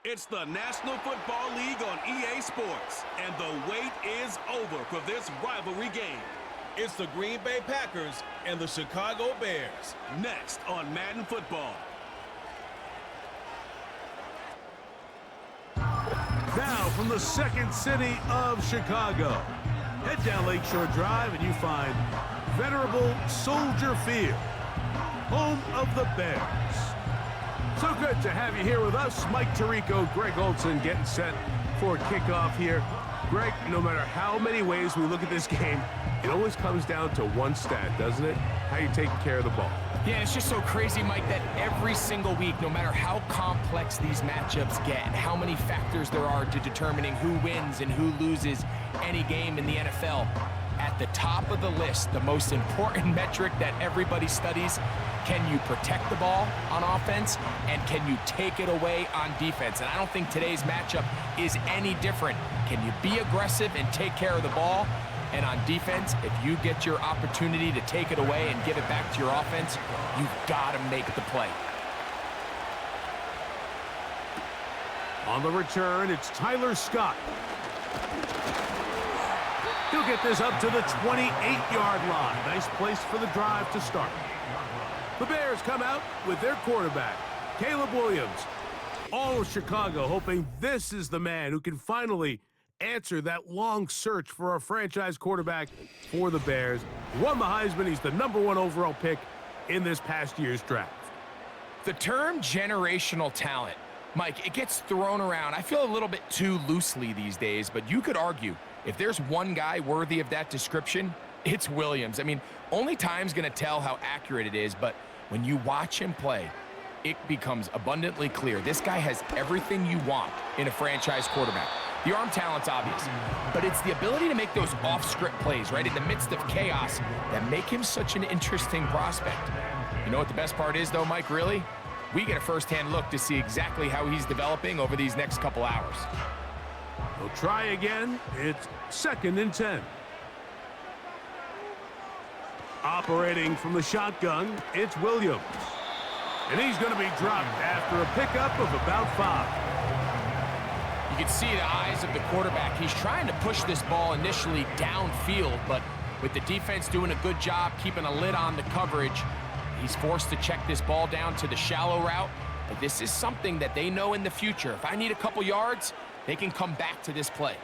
It's the National Football League on EA Sports, and the wait is over for this rivalry game. It's the Green Bay Packers and the Chicago Bears, next on Madden Football. Now from the second city of Chicago, head down Lakeshore Drive and you find venerable Soldier Field, home of the Bears. So good to have you here with us. Mike Tirico, Greg Olson getting set for kickoff here. Greg, no matter how many ways we look at this game, it always comes down to one stat, doesn't it? How you taking care of the ball. Yeah, it's just so crazy, Mike, that every single week, no matter how complex these matchups get, how many factors there are to determining who wins and who loses any game in the NFL, at the top of the list, the most important metric that everybody studies, can you protect the ball on offense and can you take it away on defense? And I don't think today's matchup is any different. Can you be aggressive and take care of the ball? And on defense, if you get your opportunity to take it away and give it back to your offense, you've got to make the play. On the return, it's Tyler Scott. He'll get this up to the 28-yard line. Nice place for the drive to start. The Bears come out with their quarterback, Caleb Williams. All of Chicago hoping this is the man who can finally answer that long search for a franchise quarterback for the Bears. Won the Heisman. He's the #1 overall pick in this past year's draft. The term generational talent, Mike, it gets thrown around. I feel a little bit too loosely these days, but you could argue if there's one guy worthy of that description, it's Williams. I mean, only time's going to tell how accurate it is, but when you watch him play, it becomes abundantly clear. This guy has everything you want in a franchise quarterback. The arm talent's obvious, but it's the ability to make those off-script plays, right, in the midst of chaos that make him such an interesting prospect. You know what the best part is, though, Mike, really? We get a first-hand look to see exactly how he's developing over these next couple hours. They'll try again. It's 2nd and 10. Operating from the shotgun, it's Williams. And he's going to be dropped after a pickup of about 5. You can see the eyes of the quarterback. He's trying to push this ball initially downfield, but with the defense doing a good job keeping a lid on the coverage, he's forced to check this ball down to the shallow route. But this is something that they know in the future. If I need a couple yards, they can come back to this play.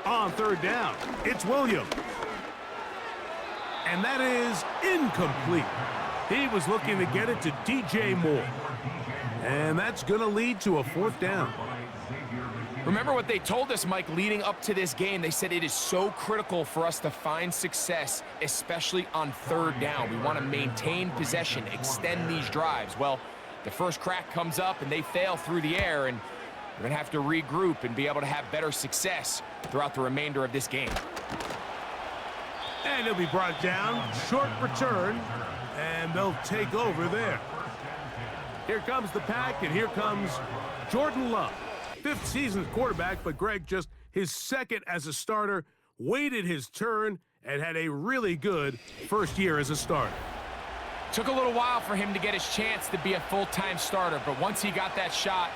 On 3rd down, it's Williams. And that is incomplete. He was looking to get it to DJ Moore. And that's going to lead to a 4th down. Remember what they told us, Mike, leading up to this game. They said it is so critical for us to find success, especially on 3rd down. We want to maintain possession, extend these drives. Well, the first crack comes up and they fail through the air, and we're going to have to regroup and be able to have better success throughout the remainder of this game. And he'll be brought down, short return, and they'll take over there. Here comes the pack, and here comes Jordan Love. 5th season quarterback, but Greg just his 2nd as a starter, waited his turn, and had a really good first year as a starter. Took a little while for him to get his chance to be a full-time starter, but once he got that shot,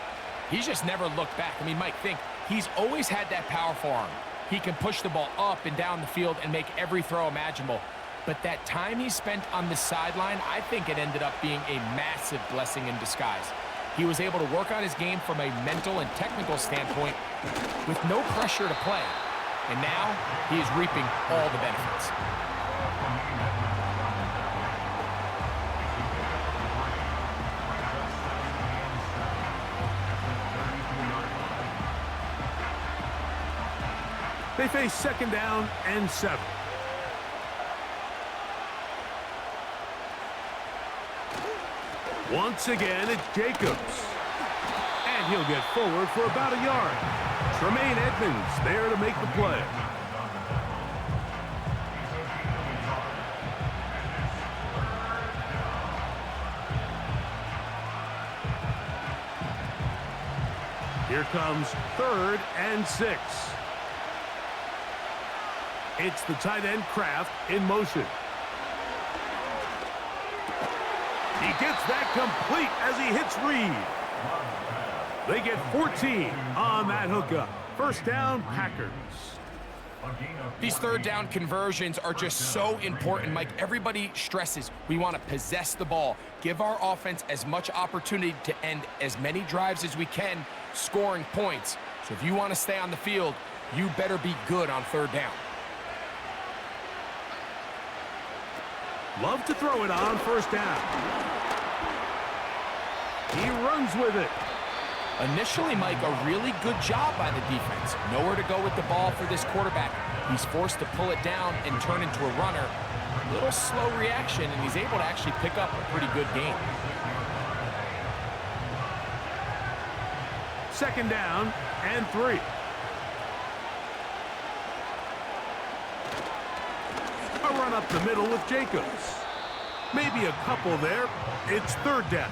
he's just never looked back. I mean, Mike, think, he's always had that powerful arm. He can push the ball up and down the field and make every throw imaginable. But that time he spent on the sideline, I think it ended up being a massive blessing in disguise. He was able to work on his game from a mental and technical standpoint with no pressure to play. And now he is reaping all the benefits. They face 2nd down and 7. Once again, it's Jacobs. And he'll get forward for about a yard. Tremaine Edmonds there to make the play. Here comes 3rd and 6. It's the tight end Kraft in motion. He gets that complete as he hits Reed. They get 14 on that hookup. First down, Packers. These third down conversions are just so important, Mike. Everybody stresses we want to possess the ball, give our offense as much opportunity to end as many drives as we can, scoring points. So if you want to stay on the field, you better be good on third down. Love to throw it on first down. He runs with it. Initially, Mike, a really good job by the defense. Nowhere to go with the ball for this quarterback. He's forced to pull it down and turn into a runner. A little slow reaction, and he's able to actually pick up a pretty good game. Second down and 3. A run up the middle with Jacobs. Maybe a couple there. It's third down.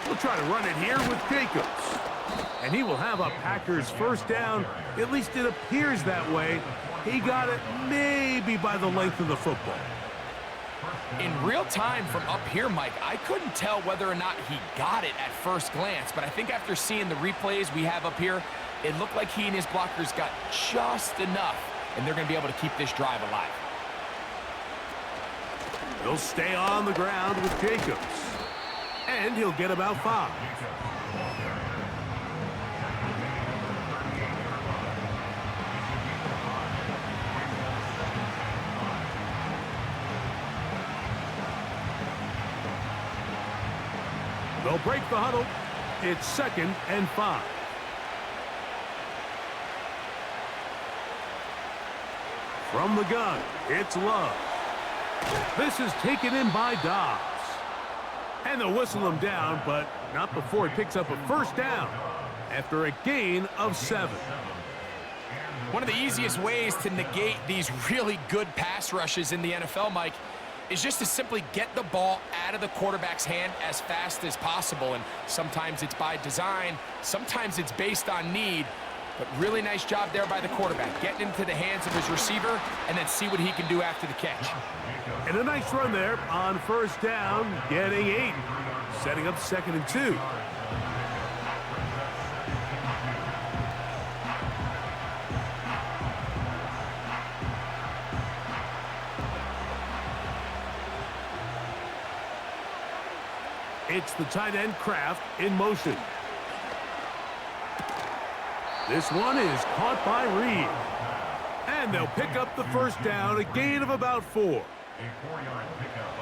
We'll try to run it here with Jacobs. And he will have a Packers first down. At least it appears that way. He got it maybe by the length of the football. In real time from up here, Mike, I couldn't tell whether or not he got it at first glance, but I think after seeing the replays we have up here, it looked like he and his blockers got just enough, and they're going to be able to keep this drive alive. He'll stay on the ground with Jacobs. And he'll get about 5. They'll break the huddle. It's second and 5. From the gun, it's Love. This is taken in by Dobbs. And they'll whistle him down, but not before he picks up a first down after a gain of 7. One of the easiest ways to negate these really good pass rushes in the NFL, Mike, is just to simply get the ball out of the quarterback's hand as fast as possible. And sometimes it's by design, sometimes it's based on need. But really nice job there by the quarterback, getting into the hands of his receiver and then see what he can do after the catch. And a nice run there on first down, getting 8, setting up second and 2. It's the tight end Kraft in motion. This one is caught by Reed. And they'll pick up the first down, a gain of about 4.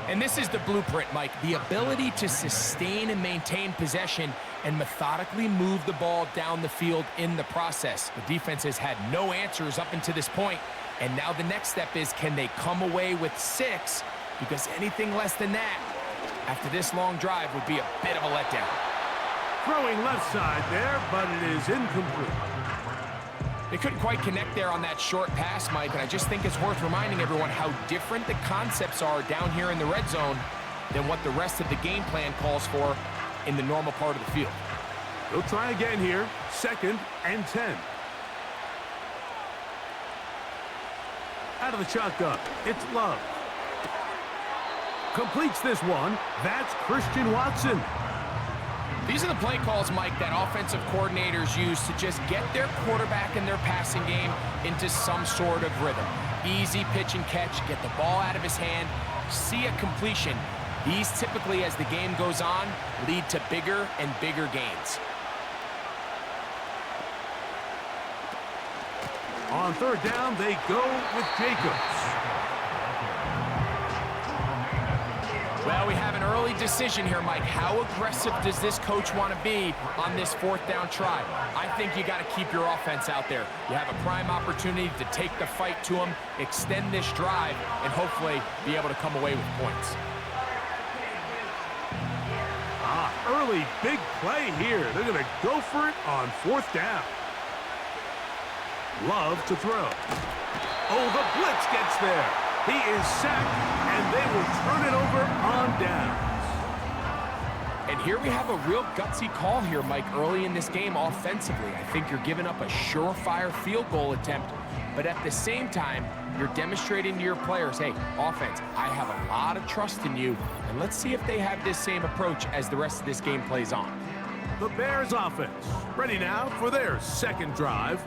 And this is the blueprint, Mike. The ability to sustain and maintain possession and methodically move the ball down the field in the process. The defense has had no answers up until this point, and now the next step is, can they come away with 6? Because anything less than that, after this long drive, would be a bit of a letdown. Throwing left side there, but it is incomplete. They couldn't quite connect there on that short pass, Mike, and I just think it's worth reminding everyone how different the concepts are down here in the red zone than what the rest of the game plan calls for in the normal part of the field. They'll try again here, second and 10. Out of the shotgun, it's Love. Completes this one. That's Christian Watson. These are the play calls, Mike, that offensive coordinators use to just get their quarterback and their passing game into some sort of rhythm. Easy pitch and catch, get the ball out of his hand, see a completion. These typically, as the game goes on, lead to bigger and bigger gains. On third down, they go with Jacobs. Well, we have an early decision here, Mike. How aggressive does this coach want to be on this fourth down try? I think you got to keep your offense out there. You have a prime opportunity to take the fight to them, extend this drive, and hopefully be able to come away with points. Early big play here. They're going to go for it on fourth down. Love to throw. Oh, the blitz gets there. He is sacked, and they will turn it over on downs. And here we have a real gutsy call here, Mike, early in this game offensively. I think you're giving up a surefire field goal attempt, but at the same time, you're demonstrating to your players, hey, offense, I have a lot of trust in you, and let's see if they have this same approach as the rest of this game plays on. The Bears offense ready now for their second drive.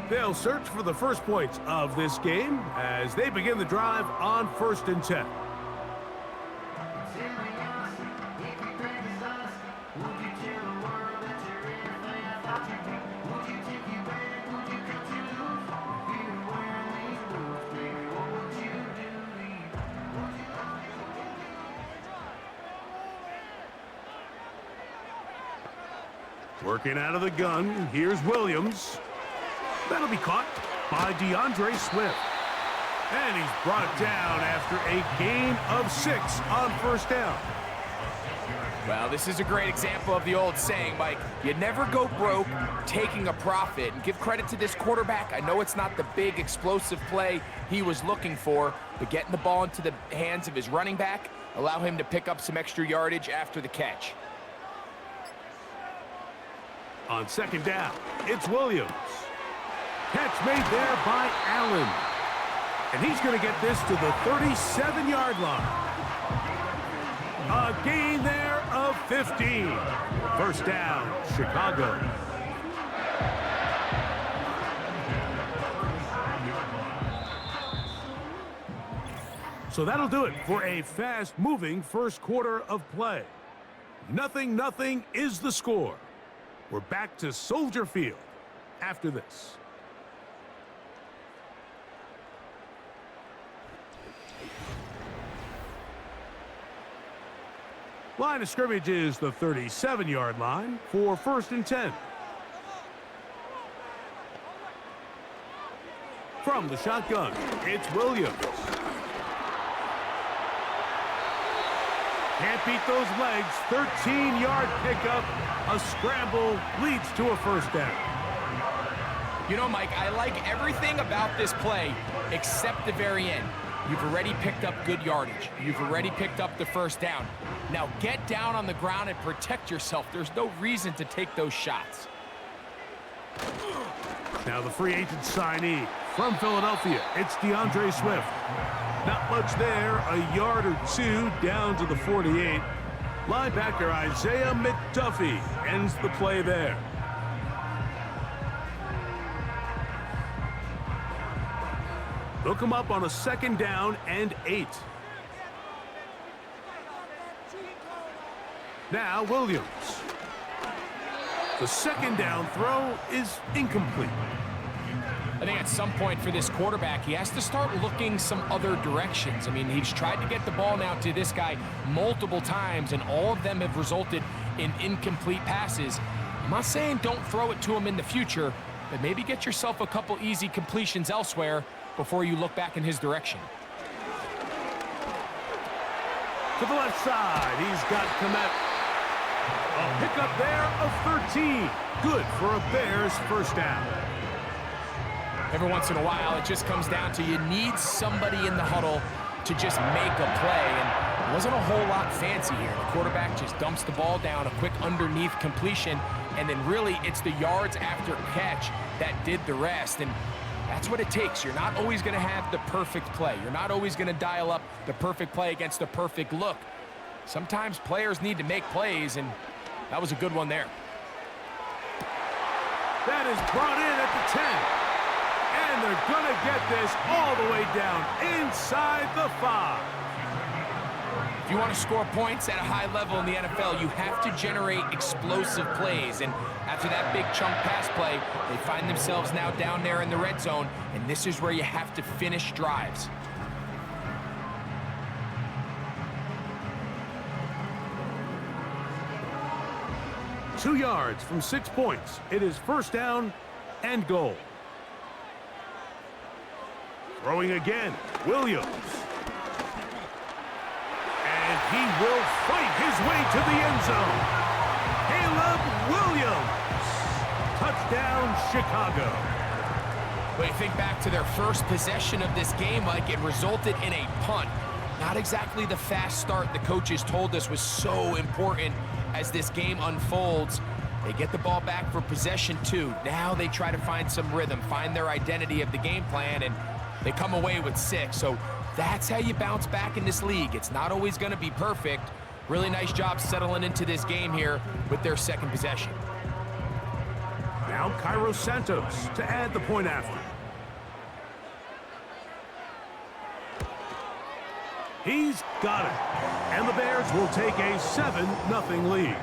They'll search for the first points of this game as they begin the drive on 1st and 10. Working out of the gun, here's Williams. That'll be caught by DeAndre Swift. And he's brought down after a gain of 6 on 1st down. Well, this is a great example of the old saying, Mike, you never go broke taking a profit. And give credit to this quarterback. I know it's not the big explosive play he was looking for, but getting the ball into the hands of his running back allow him to pick up some extra yardage after the catch. On 2nd down, it's Williams. Catch made there by Allen. And he's going to get this to the 37-yard line. A gain there of 15. 1st down, Chicago. So that'll do it for a fast-moving first quarter of play. 0-0 is the score. We're back to Soldier Field after this. Line of scrimmage is the 37-yard line for 1st and 10. From the shotgun, it's Williams. Can't beat those legs. 13-yard pickup. A scramble leads to a 1st down. You know, Mike, I like everything about this play except the very end. You've already picked up good yardage. You've already picked up the 1st down. Now get down on the ground and protect yourself. There's no reason to take those shots. Now the free agent signee from Philadelphia, it's DeAndre Swift. Not much there, a yard or 2 down to the 48. Linebacker Isaiah McDuffie ends the play there. Look him up on a 2nd down and 8. Now Williams. The 2nd down throw is incomplete. I think at some point for this quarterback, he has to start looking some other directions. I mean, he's tried to get the ball now to this guy multiple times, and all of them have resulted in incomplete passes. I'm not saying don't throw it to him in the future, but maybe get yourself a couple easy completions elsewhere before you look back in his direction. To the left side, he's got Komet. A pickup there of 13. Good for a Bears 1st down. Every once in a while, it just comes down to you need somebody in the huddle to just make a play, and it wasn't a whole lot fancy here. The quarterback just dumps the ball down, a quick underneath completion, and then really it's the yards after catch that did the rest, and that's what it takes. You're not always going to have the perfect play. You're not always going to dial up the perfect play against the perfect look. Sometimes players need to make plays, and that was a good one there. That is brought in at the 10. And they're going to get this all the way down inside the 5. If you want to score points at a high level in the NFL, you have to generate explosive plays. And after that big chunk pass play, they find themselves now down there in the red zone. And this is where you have to finish drives. Two yards from 6 points. It is 1st down and goal. Throwing again, Williams. And he will fight his way to the end zone. Caleb Williams. Touchdown, Chicago. When you think back to their first possession of this game, like it resulted in a punt. Not exactly the fast start the coaches told us was so important as this game unfolds. They get the ball back for possession 2. Now they try to find some rhythm, find their identity of the game plan, and they come away with 6. So that's how you bounce back in this league. It's not always going to be perfect. Really nice job settling into this game here with their second possession. Now Cairo Santos to add the point after. He's got it. And the Bears will take a 7-0 lead.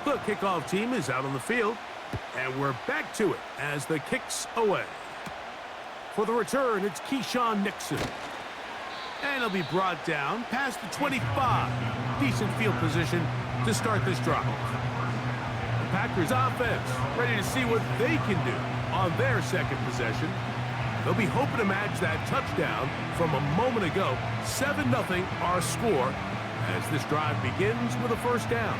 The kickoff team is out on the field, and we're back to it as the kick's away. For the return, it's Keyshawn Nixon. And he'll be brought down past the 25. Decent field position to start this drive. The Packers offense ready to see what they can do on their second possession. They'll be hoping to match that touchdown from a moment ago. 7-0 our score as this drive begins with a first down.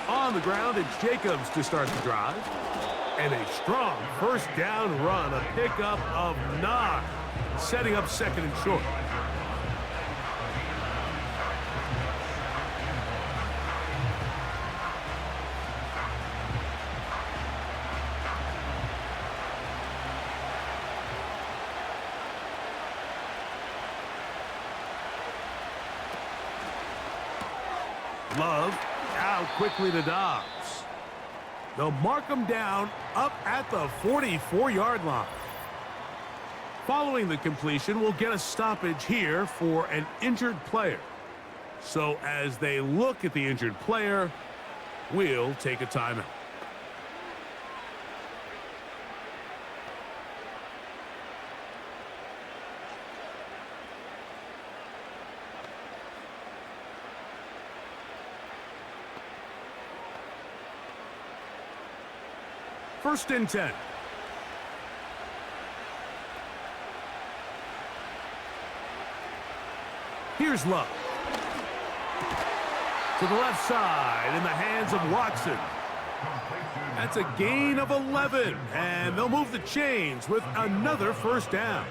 On the ground, it's Jacobs to start the drive. And a strong first down run, a pickup of 9, setting up second and short. Love out quickly to Dobbs. They'll mark him down up at the 44-yard line. Following the completion, we'll get a stoppage here for an injured player. So as they look at the injured player, we'll take a timeout. First and 10. Here's Love. To the left side in the hands of Watson. That's a gain of 11, and they'll move the chains with another first down.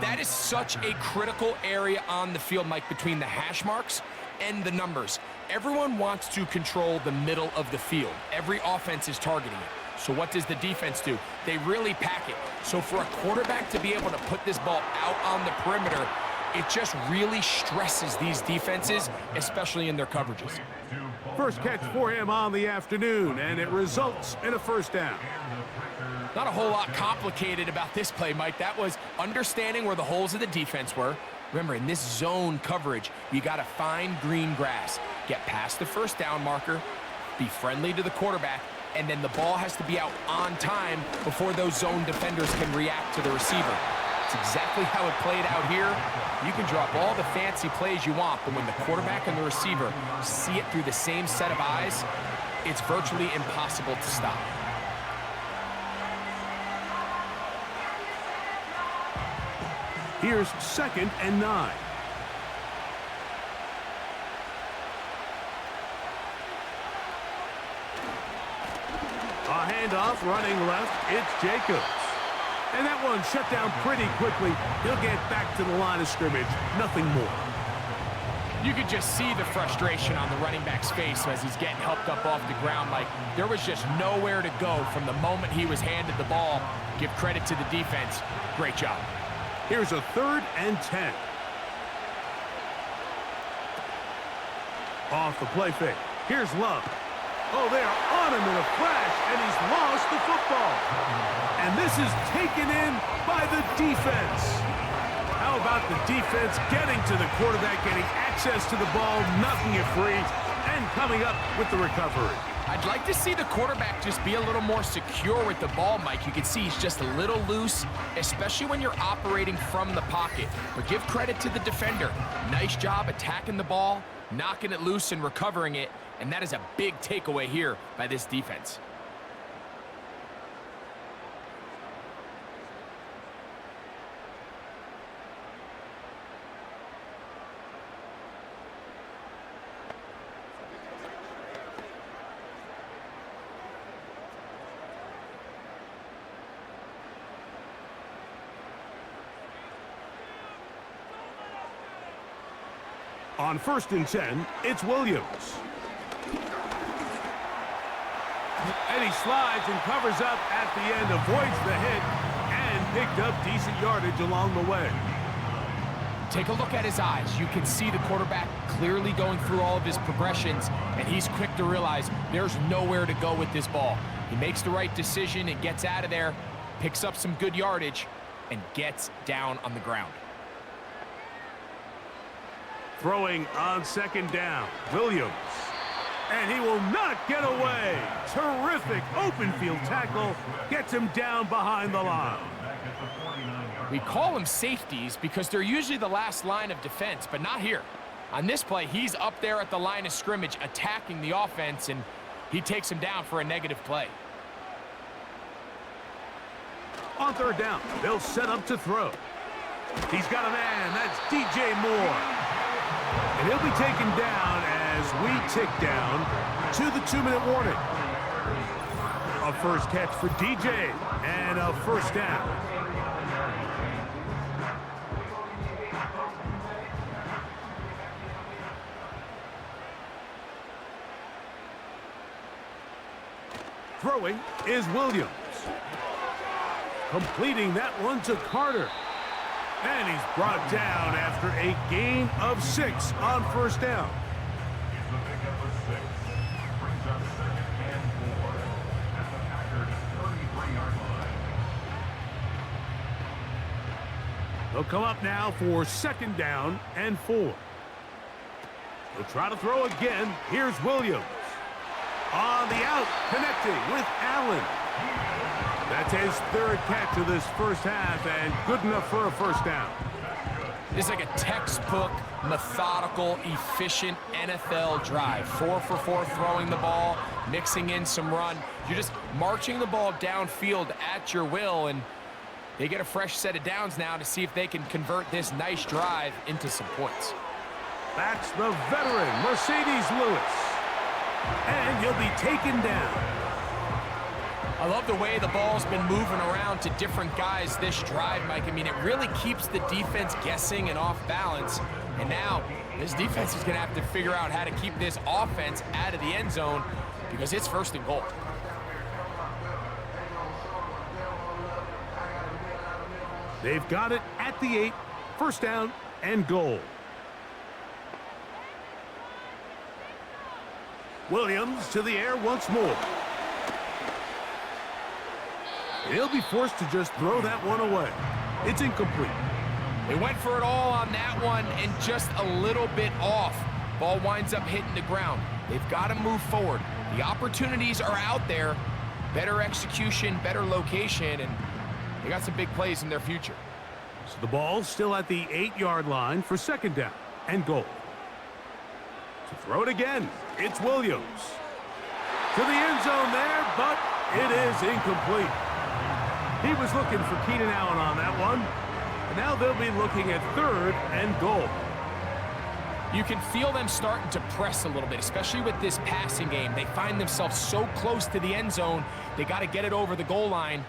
That is such a critical area on the field, Mike, between the hash marks and the numbers. Everyone wants to control the middle of the field. Every offense is targeting it. So what does the defense do? They really pack it. So for a quarterback to be able to put this ball out on the perimeter, it just really stresses these defenses, especially in their coverages. First catch for him on the afternoon, and it results in a first down. Not a whole lot complicated about this play, Mike. That was understanding where the holes of the defense were. Remember, in this zone coverage, you got to find green grass. Get past the first down marker, be friendly to the quarterback, and then the ball has to be out on time before those zone defenders can react to the receiver. It's exactly how it played out here. You can drop all the fancy plays you want, but when the quarterback and the receiver see it through the same set of eyes, it's virtually impossible to stop. Here's 2nd and 9. A handoff running left. It's Jacobs. And that one shut down pretty quickly. He'll get back to the line of scrimmage. Nothing more. You could just see the frustration on the running back's face as he's getting helped up off the ground. Like, there was just nowhere to go from the moment he was handed the ball. Give credit to the defense. Great job. Here's a 3rd and 10. Off the play fake. Here's Love. Oh, they are on him in a flash, and he's lost the football. And this is taken in by the defense. How about the defense getting to the quarterback, getting access to the ball, knocking it free, and coming up with the recovery? I'd like to see the quarterback just be a little more secure with the ball, Mike. You can see he's just a little loose, especially when you're operating from the pocket. But give credit to the defender. Nice job attacking the ball, knocking it loose and recovering it, and that is a big takeaway here by this defense. On 1st and 10, it's Williams. And he slides and covers up at the end, avoids the hit, and picked up decent yardage along the way. Take a look at his eyes. You can see the quarterback clearly going through all of his progressions, and he's quick to realize there's nowhere to go with this ball. He makes the right decision and gets out of there, picks up some good yardage, and gets down on the ground. Throwing on 2nd down, Williams. And he will not get away. Terrific open field tackle. Gets him down behind the line. We call them safeties because they're usually the last line of defense, but not here. On this play, he's up there at the line of scrimmage attacking the offense, and he takes him down for a negative play. On 3rd down, they'll set up to throw. He's got a man. That's DJ Moore. And he'll be taken down as we tick down to the 2-minute warning. A first catch for DJ and a 1st down. Throwing is Williams. Completing that one to Carter. And he's brought down after a gain of 6 on 1st down. They'll come up now for 2nd down and 4. He'll try to throw again. Here's Williams. On the out, connecting with Allen. That's his 3rd catch of this 1st half, and good enough for a 1st down. This is like a textbook, methodical, efficient NFL drive. 4 for 4 throwing the ball, mixing in some run. You're just marching the ball downfield at your will, and they get a fresh set of downs now to see if they can convert this nice drive into some points. That's the veteran, Mercedes Lewis. And he'll be taken down. I love the way the ball's been moving around to different guys this drive, Mike. I mean, it really keeps the defense guessing and off balance. And now this defense is going to have to figure out how to keep this offense out of the end zone because it's 1st and goal. They've got it at the 8, 1st down and goal. Williams to the air once more. He'll be forced to just throw that one away. It's incomplete. They went for it all on that one and just a little bit off. Ball winds up hitting the ground. They've got to move forward. The opportunities are out there. Better execution, better location, and they got some big plays in their future. So the ball's still at the 8-yard line for 2nd down and goal. To throw it again, it's Williams. To the end zone there, but it is incomplete. He was looking for Keenan Allen on that one. And now they'll be looking at 3rd and goal. You can feel them starting to press a little bit, especially with this passing game. They find themselves so close to the end zone, they got to get it over the goal line.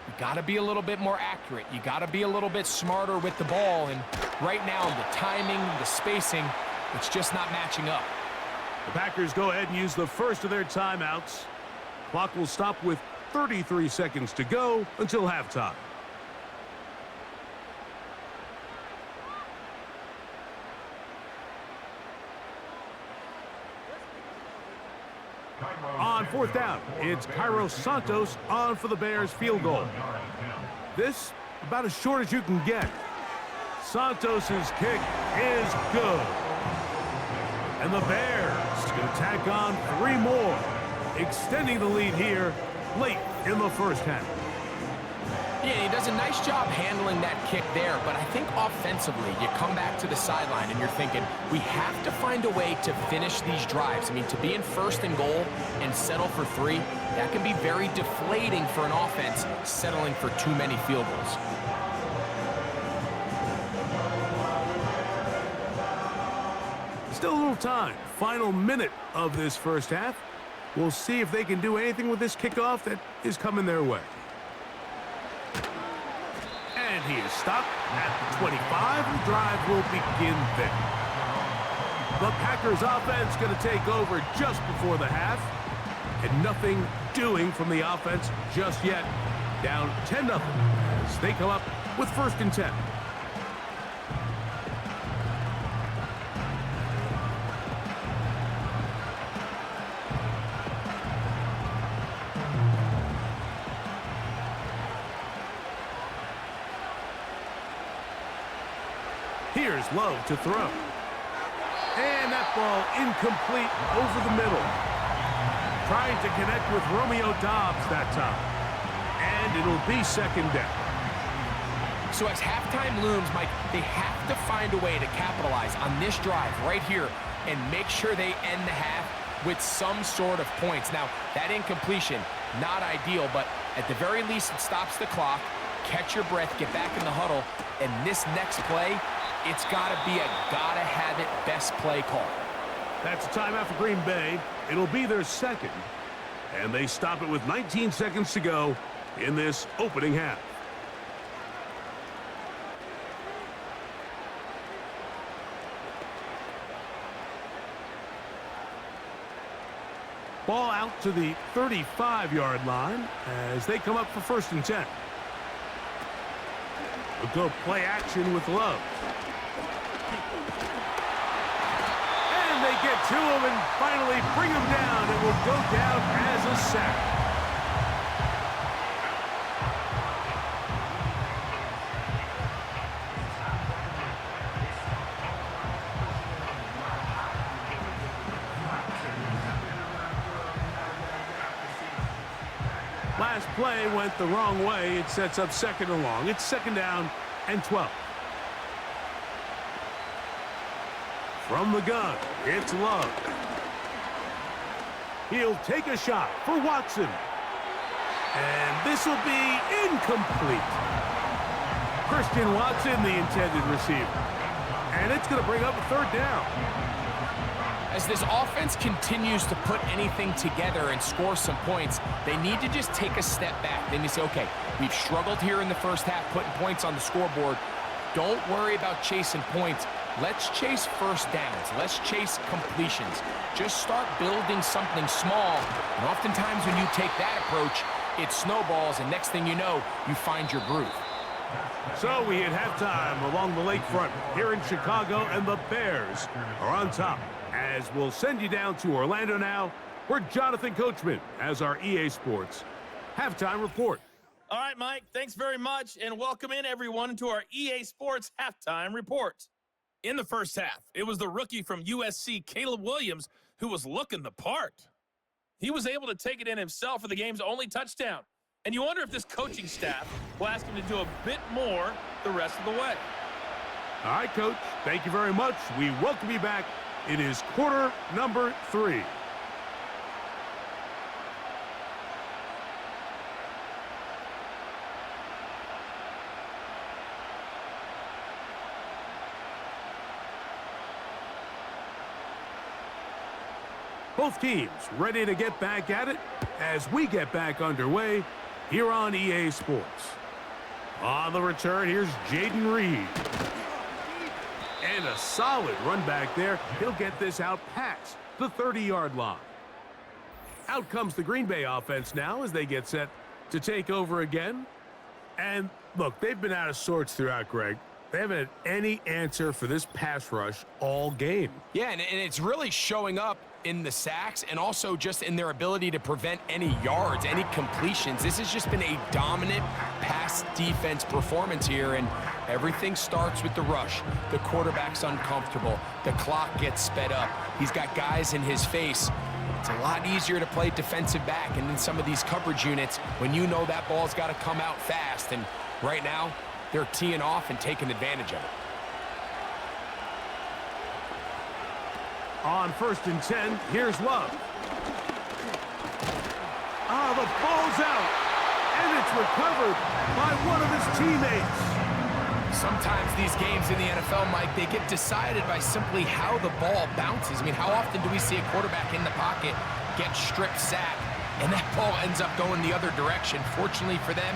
You got to be a little bit more accurate. You got to be a little bit smarter with the ball. And right now, the timing, the spacing, it's just not matching up. The Packers go ahead and use the first of their timeouts. Clock will stop with 33 seconds to go until halftime. On 4th down, it's Cairo Santos on for the Bears field goal. This about as short as you can get. Santos's kick is good. And the Bears going to tack on 3 more, extending the lead here late in the 1st half. Yeah, he does a nice job handling that kick there, but I think offensively, you come back to the sideline and you're thinking, we have to find a way to finish these drives. I mean, to be in first and goal and settle for 3, that can be very deflating for an offense settling for too many field goals. Still a little time. Final minute of this first half. We'll see if they can do anything with this kickoff that is coming their way. And he is stopped at the 25. The drive will begin there. The Packers offense going to take over just before the half. And nothing doing from the offense just yet. Down 10-0 as they come up with 1st and 10. Here's Love to throw. And that ball incomplete over the middle. Trying to connect with Romeo Doubs that time. And it'll be 2nd down. So as halftime looms, Mike, they have to find a way to capitalize on this drive right here and make sure they end the half with some sort of points. Now, that incompletion, not ideal, but at the very least, it stops the clock. Catch your breath, get back in the huddle, and this next play, it's got to be a gotta-have-it best play call. That's a timeout for Green Bay. It'll be their 2nd. And they stop it with 19 seconds to go in this opening half. Ball out to the 35-yard line as they come up for 1st and 10. We'll go play action with Love. And they get to him and finally bring him down. It will go down as a sack. Last play went the wrong way. It sets up 2nd and long. It's 2nd down and 12. From the gun, it's Love. He'll take a shot for Watson. And this will be incomplete. Christian Watson, the intended receiver. And it's going to bring up a 3rd down. As this offense continues to put anything together and score some points, they need to just take a step back. Then you say, okay, we've struggled here in the first half, putting points on the scoreboard. Don't worry about chasing points. Let's chase first downs. Let's chase completions. Just start building something small. And oftentimes when you take that approach, it snowballs, and next thing you know, you find your groove. So we hit halftime along the lakefront here in Chicago, and the Bears are on top. As we'll send you down to Orlando now, where Jonathan Coachman has our EA Sports halftime report. All right, Mike, thanks very much, and welcome in everyone to our EA Sports halftime report. In the first half, it was the rookie from USC, Caleb Williams, who was looking the part. He was able to take it in himself for the game's only touchdown. And you wonder if this coaching staff will ask him to do a bit more the rest of the way. All right, Coach, thank you very much. We welcome you back. It is quarter number 3. Both teams ready to get back at it as we get back underway here on EA Sports. On the return, here's Jaden Reed. And a solid run back there. He'll get this out past the 30-yard line. Out comes the Green Bay offense now as they get set to take over again. And look, they've been out of sorts throughout, Greg. They haven't had any answer for this pass rush all game. Yeah, and it's really showing up in the sacks and also just in their ability to prevent any yards, any completions. This has just been a dominant pass defense performance here, and everything starts with the rush. The quarterback's uncomfortable. The clock gets sped up. He's got guys in his face. It's a lot easier to play defensive back and in some of these coverage units when you know that ball's got to come out fast. And right now, they're teeing off and taking advantage of it. On 1st and 10, here's Love. The ball's out, and it's recovered by one of his teammates. Sometimes these games in the NFL, Mike, they get decided by simply how the ball bounces. I mean, how often do we see a quarterback in the pocket get stripped sack, and that ball ends up going the other direction? Fortunately for them,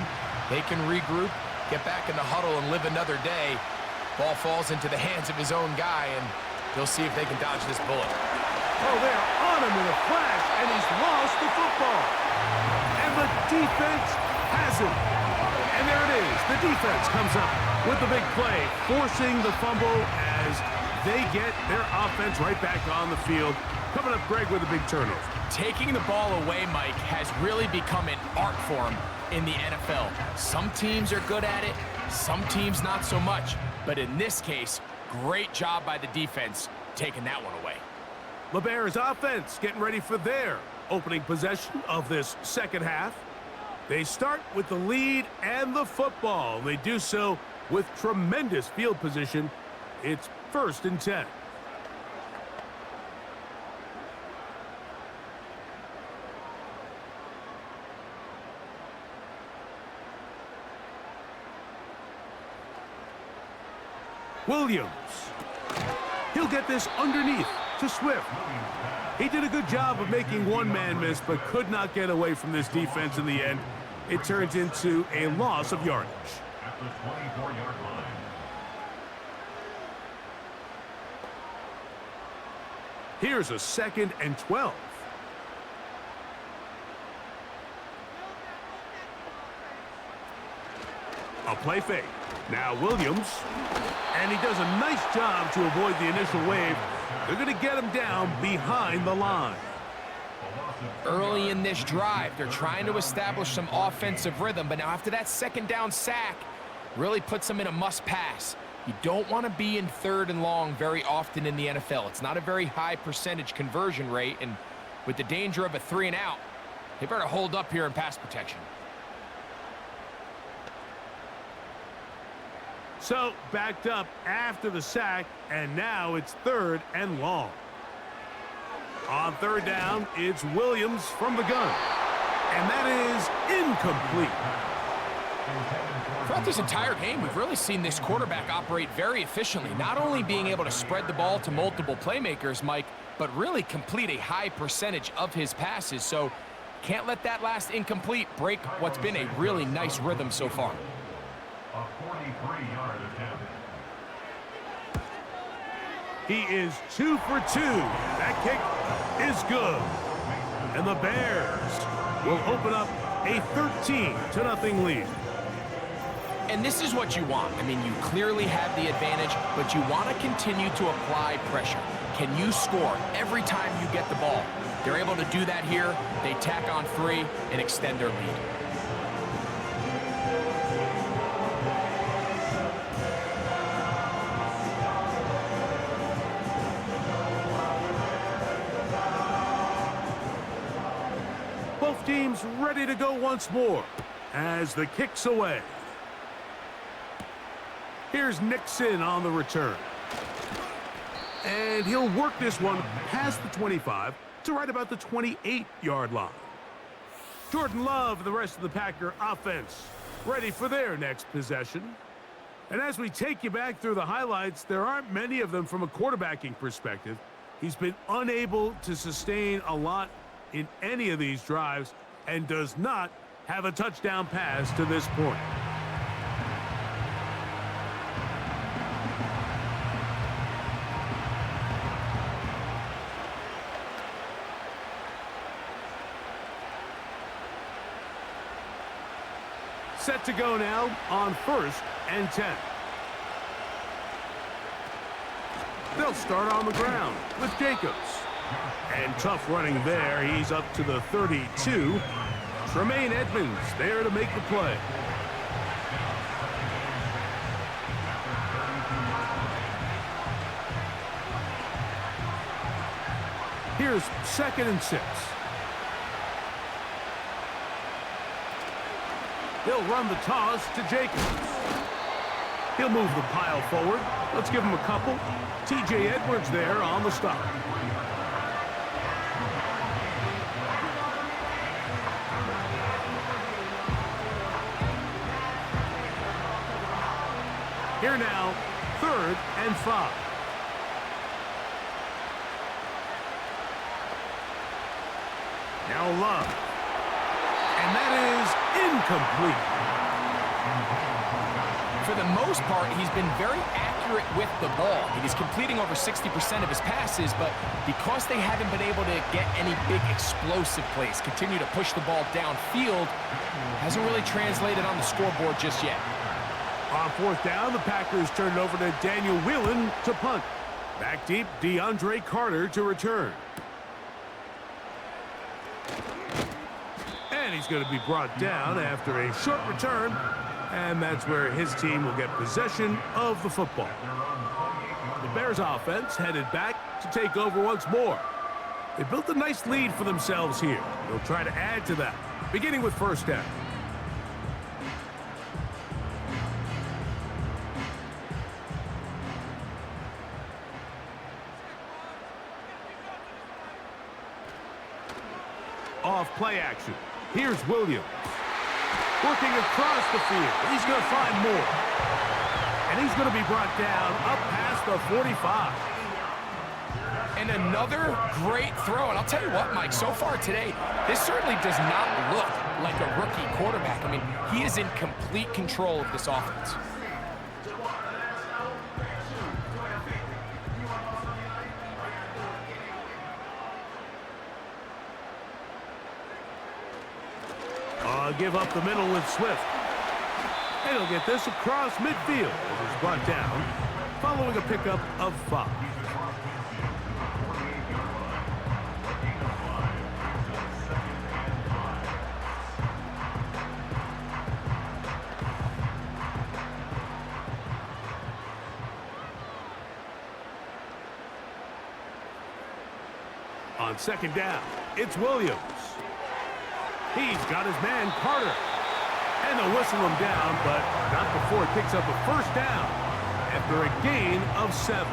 they can regroup, get back in the huddle, and live another day. Ball falls into the hands of his own guy, and they'll see if they can dodge this bullet. Oh, they're on him in a flash, and he's lost the football. And the defense has it. And there it is. The defense comes up with the big play, forcing the fumble as they get their offense right back on the field. Coming up, Greg, with a big turnover. Taking the ball away, Mike, has really become an art form in the NFL. Some teams are good at it, some teams not so much. But in this case, great job by the defense taking that one away. The Bears offense getting ready for their opening possession of this second half. They start with the lead and the football. They do so with tremendous field position. It's 1st and 10. Williams. He'll get this underneath to Swift. He did a good job of making one man miss, but could not get away from this defense in the end. It turns into a loss of yardage. At the 24-yard line. Here's a 2nd and 12. A play fake. Now Williams. And he does a nice job to avoid the initial wave. They're going to get him down behind the line. Early in this drive, they're trying to establish some offensive rhythm, but now after that 2nd down sack, really puts them in a must-pass. You don't want to be in 3rd and long very often in the NFL. It's not a very high percentage conversion rate, and with the danger of a 3 and out, they better hold up here in pass protection. So, backed up after the sack, and now it's 3rd and long. On 3rd down, it's Williams from the gun. And that is incomplete. Throughout this entire game, we've really seen this quarterback operate very efficiently, not only being able to spread the ball to multiple playmakers, Mike, but really complete a high percentage of his passes. So, can't let that last incomplete break what's been a really nice rhythm so far. A 43-yard attempt. He is 2 for 2. That kick is good. And the Bears will open up a 13-0 lead. And this is what you want. I mean, you clearly have the advantage, but you want to continue to apply pressure. Can you score every time you get the ball? They're able to do that here. They tack on 3 and extend their lead. Both teams ready to go once more as the kick's away. Here's Nixon on the return. And he'll work this one past the 25 to right about the 28-yard line. Jordan Love and the rest of the Packer offense ready for their next possession. And as we take you back through the highlights, there aren't many of them from a quarterbacking perspective. He's been unable to sustain a lot in any of these drives and does not have a touchdown pass to this point. Set to go now on 1st and 10. They'll start on the ground with Jacobs. And tough running there. He's up to the 32. Tremaine Edmonds there to make the play. Here's 2nd and 6. He'll run the toss to Jacobs. He'll move the pile forward. Let's give him a couple. T.J. Edwards there on the stop. Here now, 3rd and 5. Now Love. And that is incomplete. For the most part, he's been very accurate with the ball. He's completing over 60% of his passes, but because they haven't been able to get any big explosive plays, continue to push the ball downfield, hasn't really translated on the scoreboard just yet. On 4th down, the Packers turn it over to Daniel Whelan to punt. Back deep, DeAndre Carter to return. And he's going to be brought down after a short return. And that's where his team will get possession of the football. The Bears offense headed back to take over once more. They built a nice lead for themselves here. They'll try to add to that, beginning with 1st down. Off play action. Here's Williams. Working across the field. He's going to find more. And he's going to be brought down up past the 45. And another great throw. And I'll tell you what, Mike, so far today, this certainly does not look like a rookie quarterback. I mean, he is in complete control of this offense. Give up the middle with Swift. And he'll get this across midfield as it's brought down, following a pickup of 5. On 2nd down, it's Williams. He's got his man, Carter. And they'll whistle him down, but not before he picks up a 1st down after a gain of 7.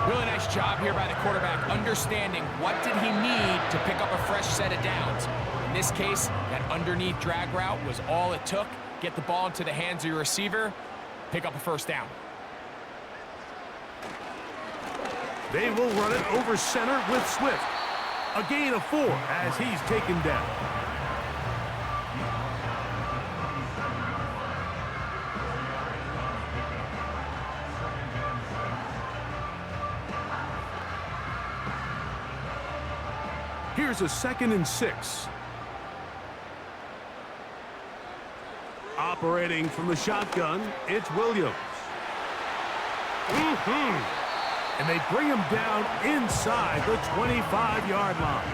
Really nice job here by the quarterback, understanding what did he need to pick up a fresh set of downs. In this case, that underneath drag route was all it took. Get the ball into the hands of your receiver, pick up a 1st down. They will run it over center with Swift. A gain of 4 as he's taken down. Here's a 2nd and 6. Operating from the shotgun, it's Williams. And they bring him down inside the 25-yard line.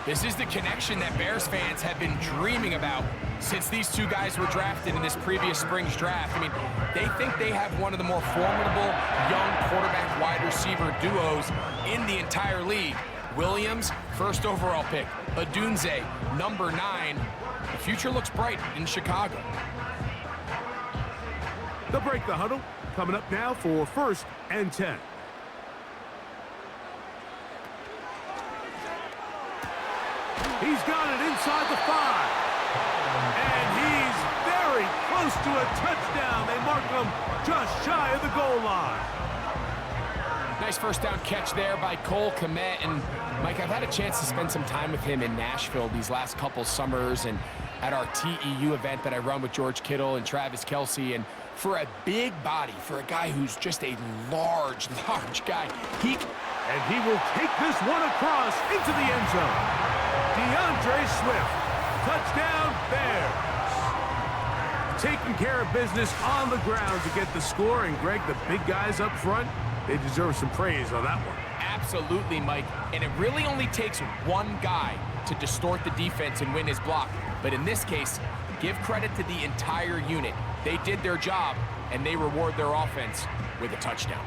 This is the connection that Bears fans have been dreaming about since these two guys were drafted in this previous spring's draft. I mean, they think they have one of the more formidable young quarterback-wide receiver duos in the entire league. Williams, 1st overall pick. Odunze, number 9. The future looks bright in Chicago. They'll break the huddle. Coming up now for 1st and 10. He's got it inside the 5. And he's very close to a touchdown. They mark him just shy of the goal line. Nice 1st down catch there by Cole Kmet. And, Mike, I've had a chance to spend some time with him in Nashville these last couple summers and at our TEU event that I run with George Kittle and Travis Kelce. And for a big body, for a guy who's just a large guy, he will take this one across into the end zone. DeAndre Swift, touchdown Bears. Taking care of business on the ground to get the score. And Greg, the big guys up front, they deserve some praise on that one. Absolutely, Mike. And it really only takes one guy to distort the defense and win his block. But in this case, give credit to the entire unit. They did their job, and they reward their offense with a touchdown.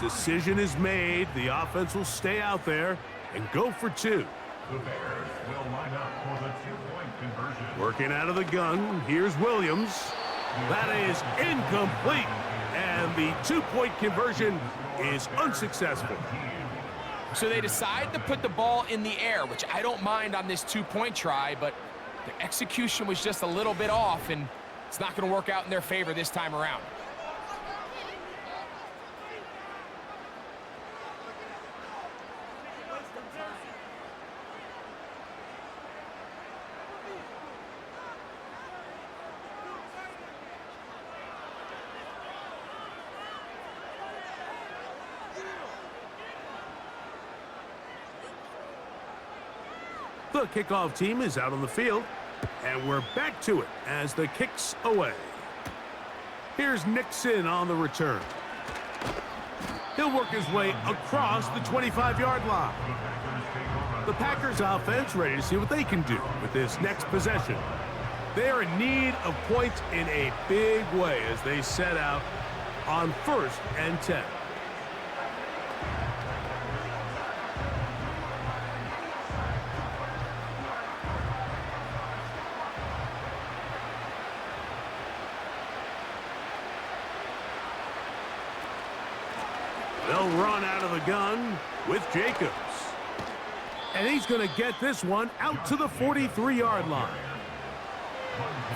decision is made. The offense will stay out there and go for two. The Bears will line up for the two-point conversion. Working out of the gun. Here's Williams. That is incomplete. And the two-point conversion is unsuccessful. So they decide to put the ball in the air, which I don't mind on this two-point try, but the execution was just a little bit off, and it's not going to work out in their favor this time around. The kickoff team is out on the field, and we're back to it as the kick's away. Here's Nixon on the return. He'll work his way across the 25-yard line. The Packers offense ready to see what they can do with this next possession. They are in need of points in a big way as they set out on 1st and 10. They'll run out of the gun with Jacobs. And he's going to get this one out to the 43-yard line.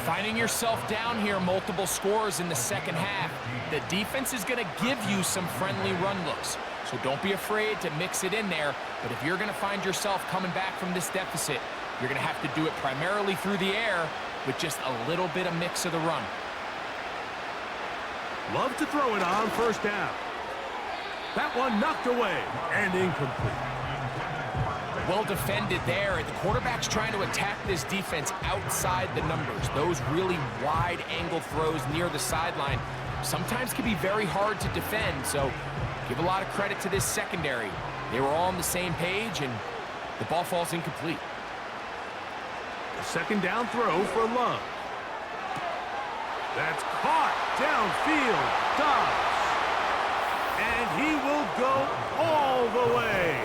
Finding yourself down here multiple scores in the second half, the defense is going to give you some friendly run looks. So don't be afraid to mix it in there. But if you're going to find yourself coming back from this deficit, you're going to have to do it primarily through the air with just a little bit of mix of the run. Love to throw it on 1st down. That one knocked away and incomplete. Well defended there. The quarterback's trying to attack this defense outside the numbers. Those really wide angle throws near the sideline sometimes can be very hard to defend. So give a lot of credit to this secondary. They were all on the same page, and the ball falls incomplete. A 2nd down throw for Love. That's caught downfield. Dobbs. And he will go all the way.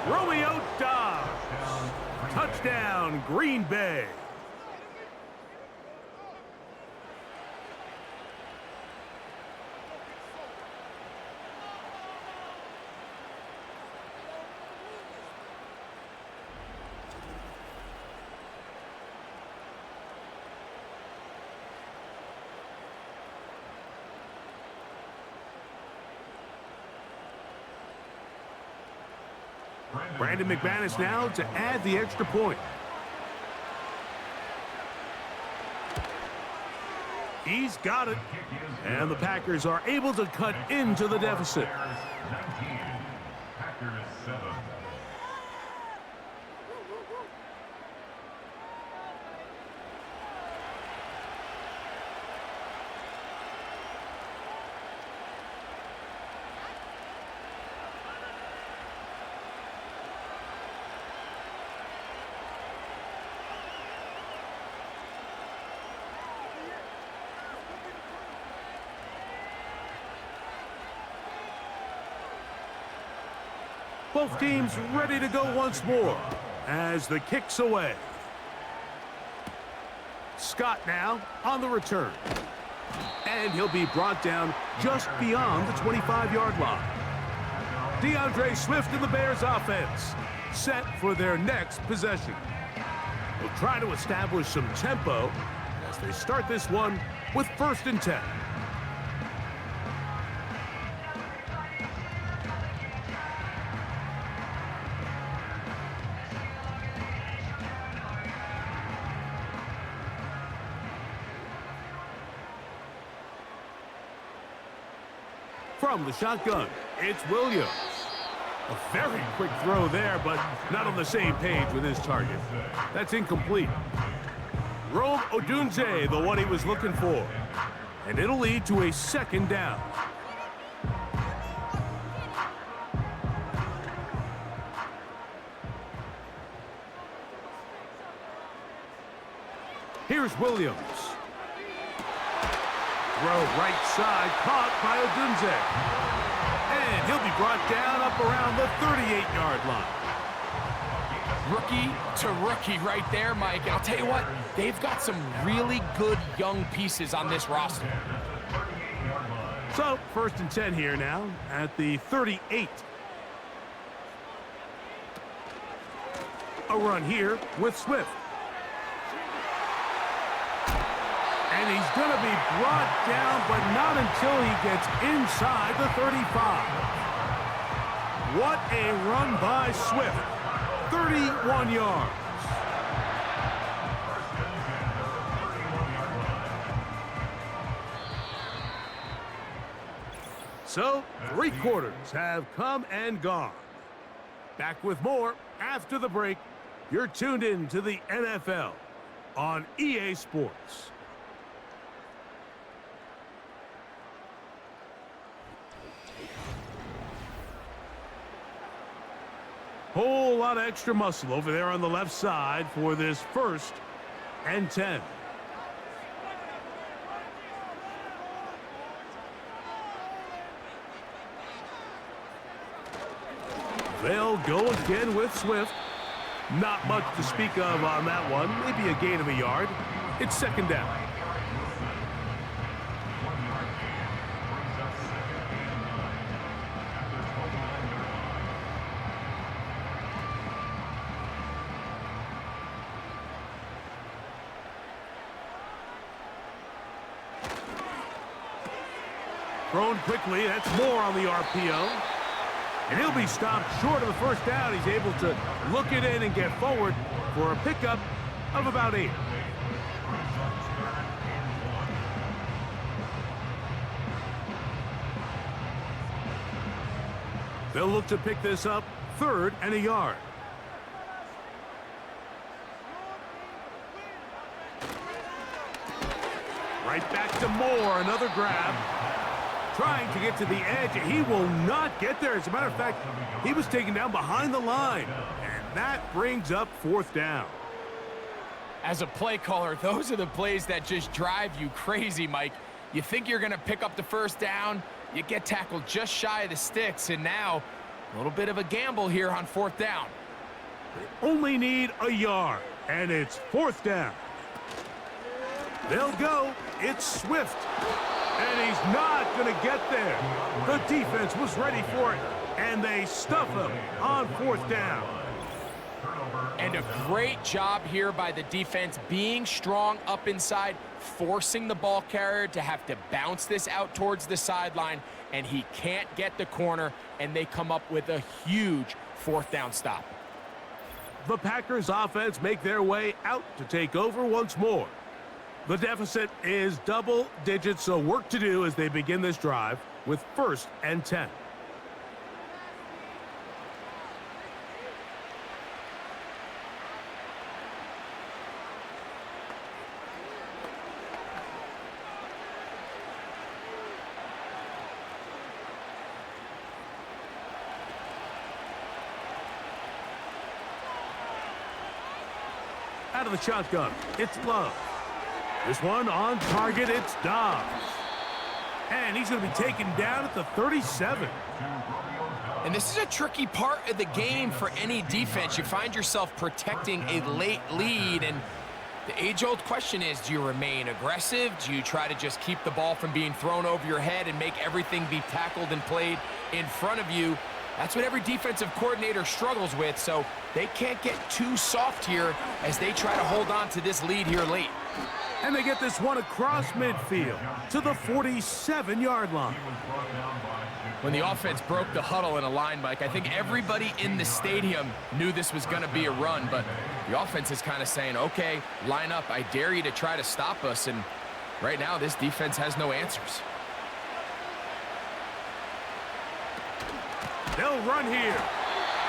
Romeo Dobbs. Touchdown, Green Bay. Brandon McManus now to add the extra point. He's got it. And the Packers are able to cut into the deficit. 19, Packers 7. Both teams ready to go once more as the kick's away. Scott now on the return. And he'll be brought down just beyond the 25-yard line. DeAndre Swift and the Bears offense set for their next possession. They'll try to establish some tempo as they start this one with 1st and 10. From the shotgun, it's Williams. A very quick throw there, but not on the same page with his target. That's incomplete. Rome Odunze, the one he was looking for. And it'll lead to a 2nd down. Here's Williams. Throw right side, caught by Odunze. And he'll be brought down up around the 38-yard line. Rookie to rookie right there, Mike. And I'll tell you what, they've got some really good young pieces on this roster. So, 1st and 10 here now at the 38. A run here with Swift. And he's going to be brought down, but not until he gets inside the 35. What a run by Swift. 31 yards. So, 3 quarters have come and gone. Back with more after the break. You're tuned in to the NFL on EA Sports. Whole lot of extra muscle over there on the left side for this 1st and 10. They'll go again with Swift. Not much to speak of on that one. Maybe a gain of a yard. It's 2nd down. Thrown quickly. That's more on the RPO. And he'll be stopped short of the 1st down. He's able to look it in and get forward for a pickup of about 8. They'll look to pick this up 3rd and a yard. Right back to Moore. Another grab. Trying to get to the edge. He will not get there. As a matter of fact, he was taken down behind the line. And that brings up 4th down. As a play caller, those are the plays that just drive you crazy, Mike. You think you're going to pick up the 1st down, you get tackled just shy of the sticks, and now a little bit of a gamble here on 4th down. They only need a yard, and it's 4th down. They'll go. It's Swift. And he's not going to get there. The defense was ready for it, and they stuff him on 4th down. And a great job here by the defense, being strong up inside, forcing the ball carrier to have to bounce this out towards the sideline, and he can't get the corner, and they come up with a huge 4th down stop. The Packers offense make their way out to take over once more. The deficit is double digits, so work to do as they begin this drive with 1st and 10. Out of the shotgun, it's Love. This one on target, it's Dobbs. And he's going to be taken down at the 37. And this is a tricky part of the game for any defense. You find yourself protecting a late lead, and the age-old question is, do you remain aggressive? Do you try to just keep the ball from being thrown over your head and make everything be tackled and played in front of you? That's what every defensive coordinator struggles with, so they can't get too soft here as they try to hold on to this lead here late. And they get this one across midfield to the 47-yard line. When the offense broke the huddle in a line, Mike, I think everybody in the stadium knew this was going to be a run, but the offense is kind of saying, okay, line up, I dare you to try to stop us, and right now this defense has no answers. They'll run here,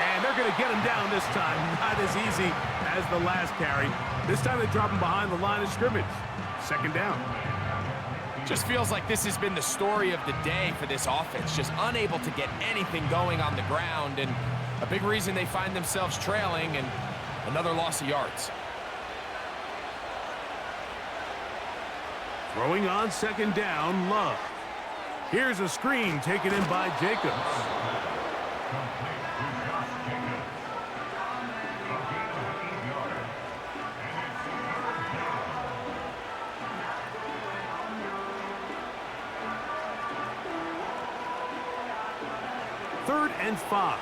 and they're going to get him down this time. Not as easy as the last carry. This time they drop him behind the line of scrimmage. 2nd down. Just feels like this has been the story of the day for this offense, just unable to get anything going on the ground, and a big reason they find themselves trailing, and another loss of yards. Throwing on 2nd down, Love. Here's a screen taken in by Jacobs. complete to Josh Jacobs. A gain of 8 yards. And it's 3rd down. Third and 5.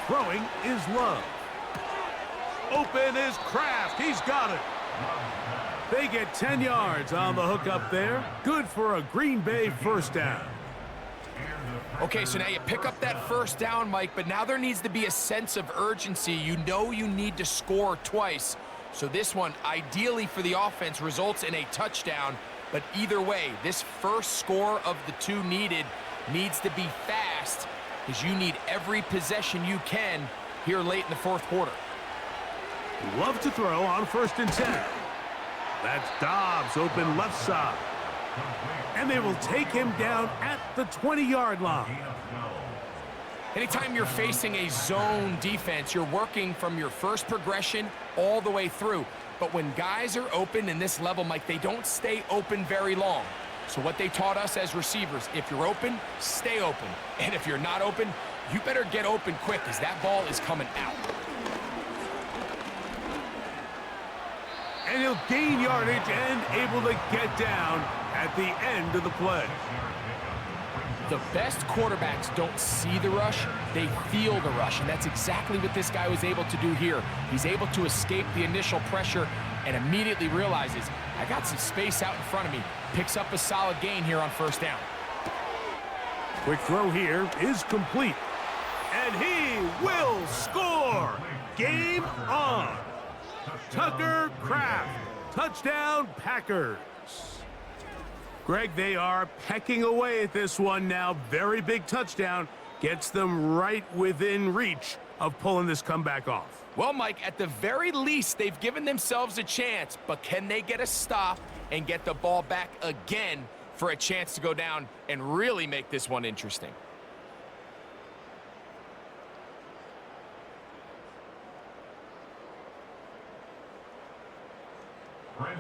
Throwing is Love. Open is Kraft. He's got it. They get 10 yards on the hook up there. Good for a Green Bay first down. Okay, so now you pick up that first down, Mike, but now there needs to be a sense of urgency. You know you need to score twice. So this one, ideally for the offense, results in a touchdown. But either way, this first score of the 2 needed needs to be fast, because you need every possession you can here late in the 4th quarter. Love to throw on 1st and 10. That's Dobbs open left side. And they will take him down at the 20-yard line. Anytime you're facing a zone defense, you're working from your first progression all the way through. But when guys are open in this level, Mike, they don't stay open very long. So what they taught us as receivers, if you're open, stay open. And if you're not open, you better get open quick, because that ball is coming out. And he'll gain yardage and able to get down at the end of the play. The best quarterbacks don't see the rush, they feel the rush, and that's exactly what this guy was able to do here. He's able to escape the initial pressure and immediately realizes, I got some space out in front of me. Picks up a solid gain here on 1st down. Quick throw here is complete. And he will score. Game on. Tucker Kraft. Touchdown, Packers. Greg, they are pecking away at this one now. Very big touchdown. Gets them right within reach of pulling this comeback off. Well, Mike, at the very least, they've given themselves a chance, but can they get a stop and get the ball back again for a chance to go down and really make this one interesting?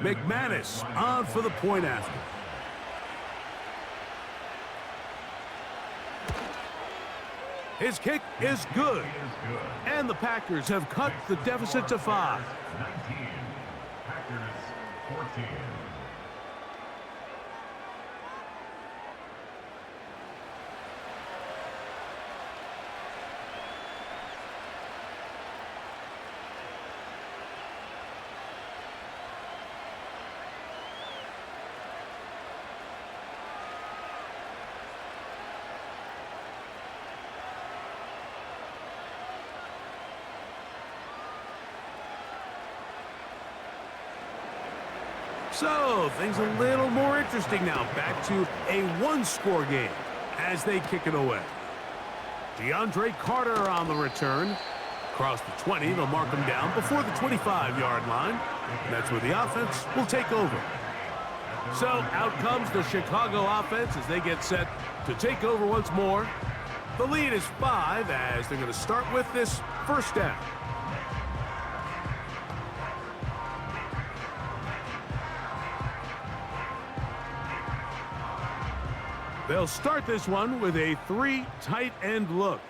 McManus on for the point after. His kick is good. And the Packers have cut the deficit to 5. 19. Packers 14. So, things a little more interesting now. Back to a 1-score game as they kick it away. DeAndre Carter on the return. Across the 20, they'll mark him down before the 25-yard line. And that's where the offense will take over. So, out comes the Chicago offense as they get set to take over once more. The lead is 5 as they're going to start with this first down. They'll start this one with a 3 tight end look.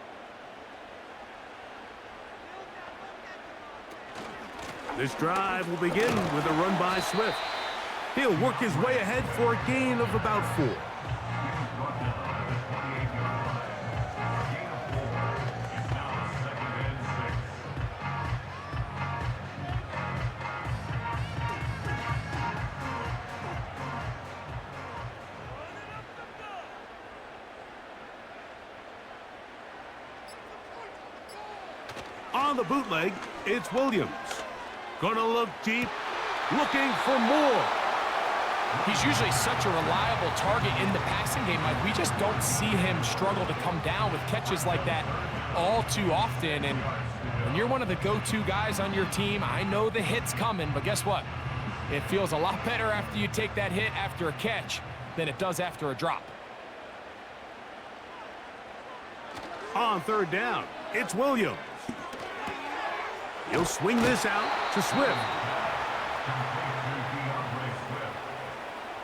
This drive will begin with a run by Swift. He'll work his way ahead for a gain of about 4. On the bootleg, it's Williams. Gonna look deep, looking for more. He's usually such a reliable target in the passing game, Mike. We just don't see him struggle to come down with catches like that all too often. And when you're one of the go-to guys on your team, I know the hit's coming, but guess what? It feels a lot better after you take that hit after a catch than it does after a drop. On third down, it's Williams. He'll swing this out to Swift.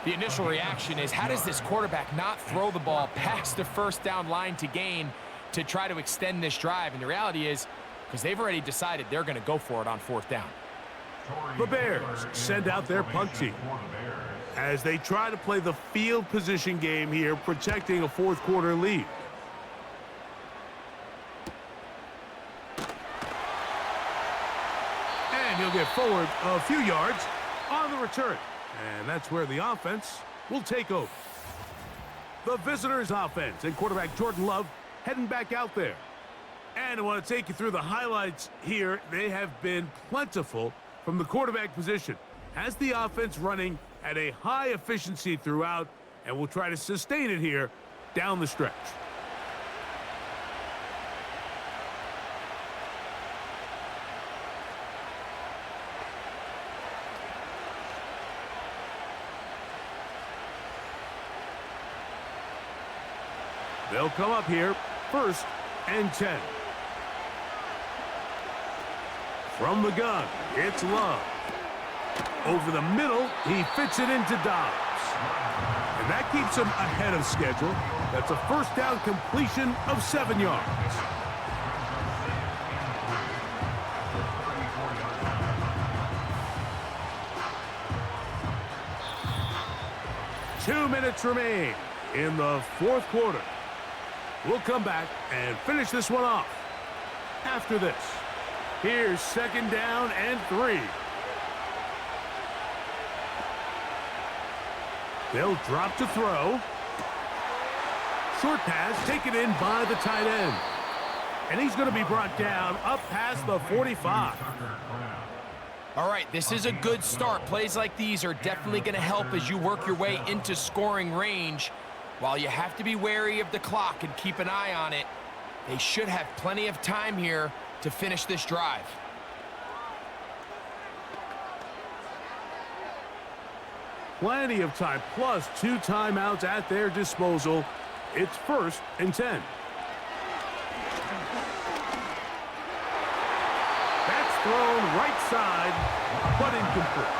The initial reaction is, how does this quarterback not throw the ball past the first down line to gain to try to extend this drive? And the reality is, because they've already decided they're going to go for it on 4th down. The Bears send out their punt team as they try to play the field position game here, protecting a 4th quarter lead. And he'll get forward a few yards on the return. And that's where the offense will take over. The visitors' offense and quarterback Jordan Love heading back out there. And I want to take you through the highlights here. They have been plentiful from the quarterback position. Has the offense running at a high efficiency throughout, and will try to sustain it here down the stretch. They'll come up here, 1st and 10. From the gun, it's Love. Over the middle, he fits it into Dobbs. And that keeps him ahead of schedule. That's a 1st down completion of 7 yards. Two minutes remain in the 4th quarter. We'll come back and finish this one off after this. Here's 2nd down and 3. They'll drop to throw. Short pass taken in by the tight end. And he's going to be brought down up past the 45. All right, this is a good start. Plays like these are definitely going to help as you work your way into scoring range. While you have to be wary of the clock and keep an eye on it, they should have plenty of time here to finish this drive. Plenty of time, plus 2 timeouts at their disposal. It's 1st and 10. That's thrown right side, but incomplete.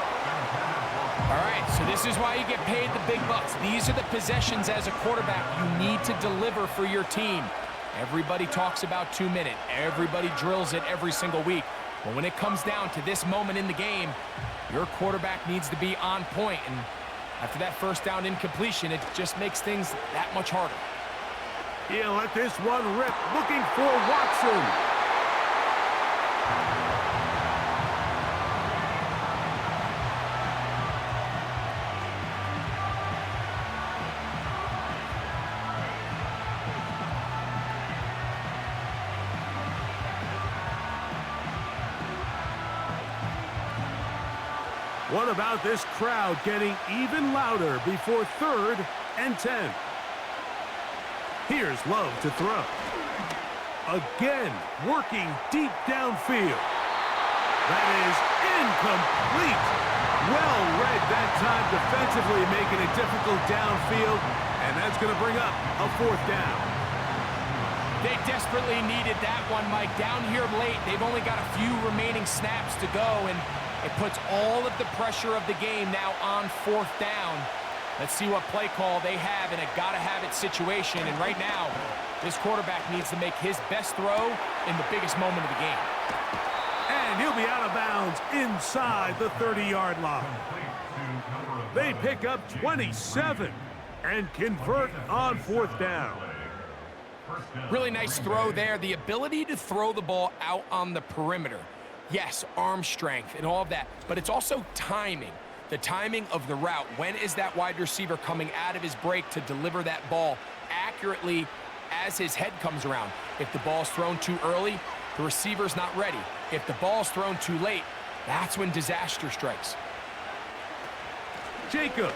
All right, so this is why you get paid the big bucks. These are the possessions as a quarterback you need to deliver for your team. Everybody talks about 2-minute. Everybody drills it every single week. But when it comes down to this moment in the game, your quarterback needs to be on point. And after that 1st down incompletion, it just makes things that much harder. He'll let this one rip, looking for Watson. What about this crowd getting even louder before 3rd and 10? Here's Love to throw. Again, working deep downfield. That is incomplete. Well read that time defensively, making it difficult downfield, and that's going to bring up a 4th down. They desperately needed that one, Mike. Down here late, they've only got a few remaining snaps to go, and it puts all of the pressure of the game now on 4th down. Let's see what play call they have in a gotta-have-it situation. And right now, this quarterback needs to make his best throw in the biggest moment of the game. And he'll be out of bounds inside the 30-yard line. They pick up 27 and convert on 4th down. Really nice throw there. The ability to throw the ball out on the perimeter. Yes, arm strength and all of that, but it's also timing. The timing of the route. When is that wide receiver coming out of his break to deliver that ball accurately as his head comes around? If the ball's thrown too early, the receiver's not ready. If the ball's thrown too late, that's when disaster strikes. Jacobs.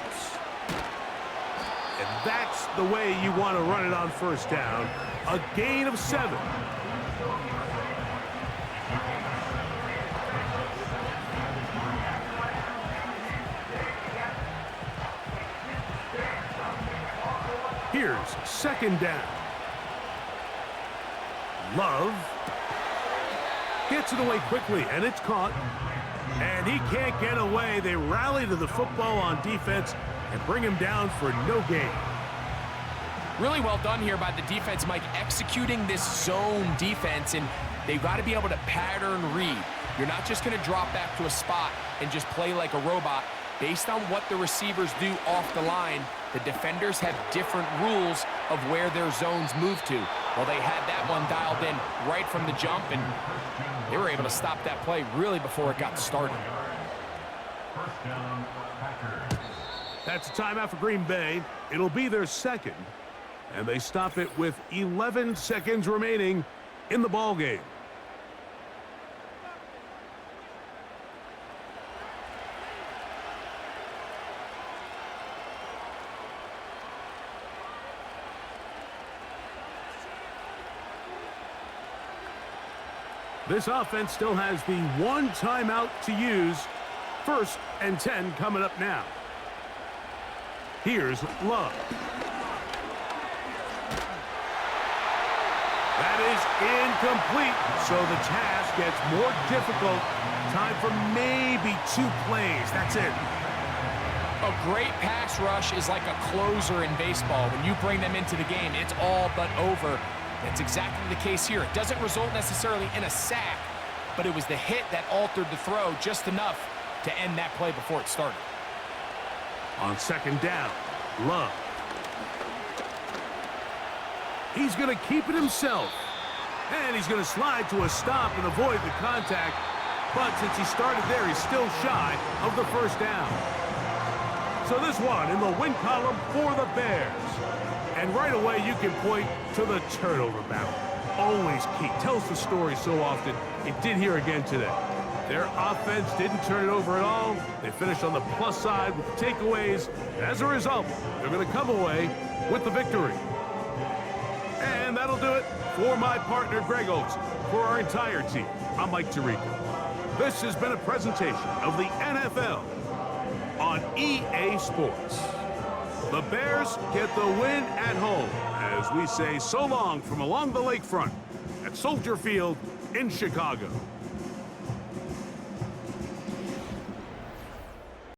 And that's the way you want to run it on 1st down. A gain of 7. Here's 2nd down. Love gets it away quickly, and it's caught. And he can't get away. They rally to the football on defense and bring him down for no gain. Really well done here by the defense, Mike, executing this zone defense, and they've got to be able to pattern read. You're not just going to drop back to a spot and just play like a robot. Based on what the receivers do off the line, the defenders have different rules of where their zones move to. Well, they had that one dialed in right from the jump, and they were able to stop that play really before it got started. First down, Packers. That's a timeout for Green Bay. It'll be their second, and they stop it with 11 seconds remaining in the ball game. This offense still has the one timeout to use. 1st and 10 coming up now. Here's Love. That is incomplete, so the task gets more difficult. Time for maybe 2 plays. That's it. A great pass rush is like a closer in baseball. When you bring them into the game, it's all but over. That's exactly the case here. It doesn't result necessarily in a sack, but it was the hit that altered the throw just enough to end that play before it started. On 2nd down, Love. He's going to keep it himself. And he's going to slide to a stop and avoid the contact. But since he started there, he's still shy of the 1st down. So this one in the win column for the Bears. And right away, you can point to the turnover battle. Always key. Tells the story so often. It did here again today. Their offense didn't turn it over at all. They finished on the plus side with the takeaways. As a result, they're going to come away with the victory. And that'll do it for my partner, Greg Oates. For our entire team, I'm Mike Tirico. This has been a presentation of the NFL on EA Sports. The Bears get the win at home as we say so long from along the lakefront at Soldier Field in Chicago.